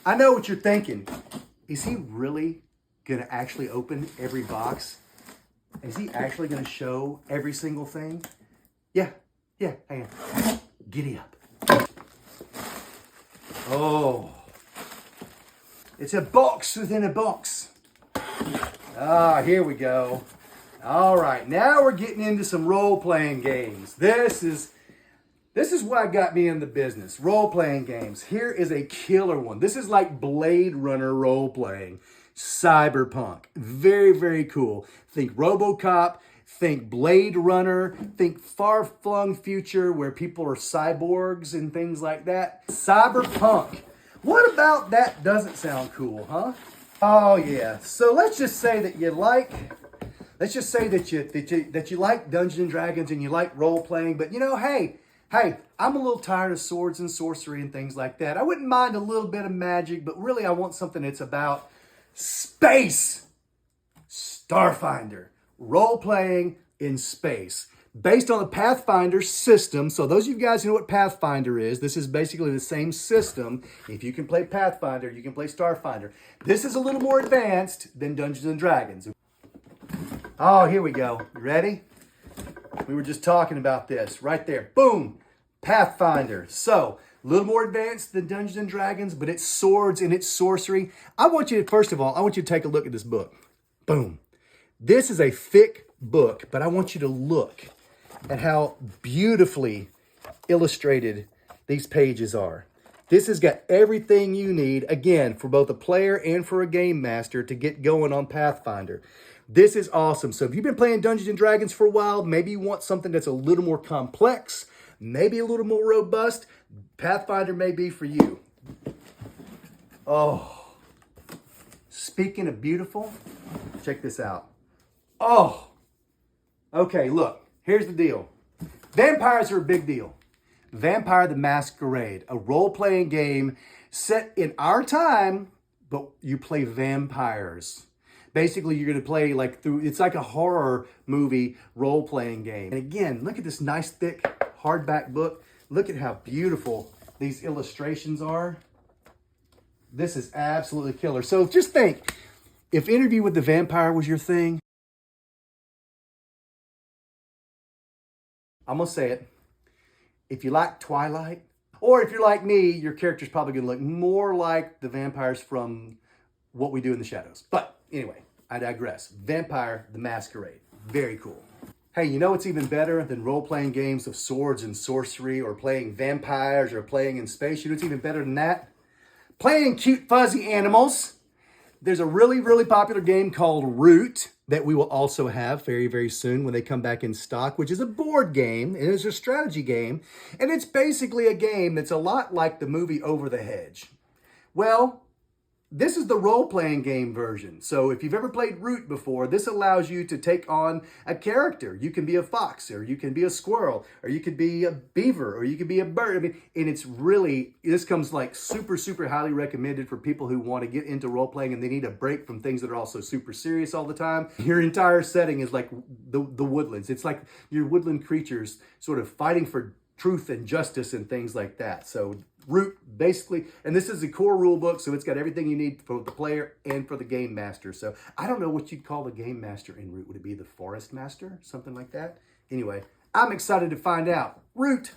I know what you're thinking. Is he really gonna actually open every box? Is he actually gonna show every single thing? Yeah, hang on. Giddy up. Oh, it's a box within a box. Ah, here we go. All right, now we're getting into some role-playing games. This is what got me in the business, role-playing games. Here is a killer one. This is like Blade Runner role-playing, cyberpunk. Very, very cool. Think RoboCop, think Blade Runner, think far-flung future where people are cyborgs and things like that. Cyberpunk. What about that doesn't sound cool, huh? Oh yeah. So let's just say that you like Dungeons and Dragons and you like role-playing, but hey, I'm a little tired of swords and sorcery and things like that. I wouldn't mind a little bit of magic, but really I want something that's about space. Starfinder. Role-playing in space. Based on the Pathfinder system. So those of you guys who know what Pathfinder is, this is basically the same system. If you can play Pathfinder, you can play Starfinder. This is a little more advanced than Dungeons and Dragons. Oh, here we go. You ready? We were just talking about this right there. Boom. Pathfinder. So, a little more advanced than Dungeons and Dragons, but it's swords and it's sorcery. First of all, I want you to take a look at this book. Boom. This is a thick book, but I want you to look at how beautifully illustrated these pages are. This has got everything you need, again, for both a player and for a game master to get going on Pathfinder. This is awesome. So if you've been playing Dungeons and Dragons for a while, maybe you want something that's a little more complex, maybe a little more robust, Pathfinder may be for you. Oh, speaking of beautiful, check this out. Oh, okay, look, here's the deal. Vampires are a big deal. Vampire the Masquerade, a role-playing game set in our time, but you play vampires. Basically, you're going to play it's like a horror movie role-playing game. And again, look at this nice, thick, hardback book. Look at how beautiful these illustrations are. This is absolutely killer. So just think, if Interview with the Vampire was your thing, I'm going to say it. If you like Twilight, or if you're like me, your character's probably going to look more like the vampires from What We Do in the Shadows. But anyway, I digress. Vampire the Masquerade. Very cool. Hey, you know what's even better than role-playing games of swords and sorcery or playing vampires or playing in space? You know what's even better than that? Playing cute, fuzzy animals. There's a really, really popular game called Root that we will also have very, very soon when they come back in stock, which is a board game, and it's a strategy game, and it's basically a game that's a lot like the movie Over the Hedge. Well, this is the role-playing game version. So if you've ever played Root before, this allows you to take on a character. You can be a fox, or you can be a squirrel, or you could be a beaver, or you could be a bird. I mean, and it's really, this comes like super, super highly recommended for people who want to get into role-playing and they need a break from things that are also super serious all the time. Your entire setting is like the woodlands. It's like your woodland creatures sort of fighting for truth and justice and things like that. So Root, basically, and this is the core rule book, so it's got everything you need for the player and for the game master. So I don't know what you'd call the game master in Root. Would it be the forest master? Something like that? Anyway, I'm excited to find out. Root.